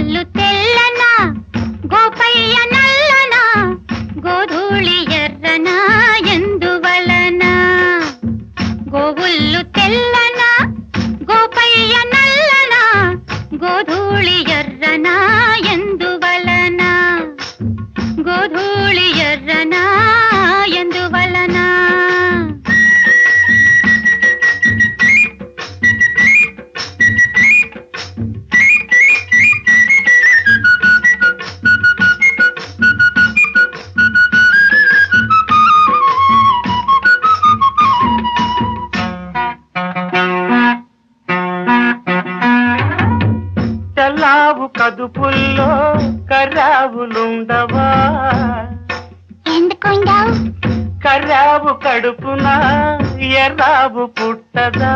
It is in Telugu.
గోవుల్లు తెల్లనా గోపయ్య నల్లనా గోధూళి ఎర్రనా ఎందువలన గోవుల్లు తెల్లనా గోపయ్య నల్లనా గోధూళి ఎర్రనా ఎందువలన గోధూళి ఎర్రనా ఎందువలన తెల్లావు కదుపుల్లో కర్రావులుండవా ఎందుకుండవు కర్రావు కడుపున ఎర్రావు పుట్టదా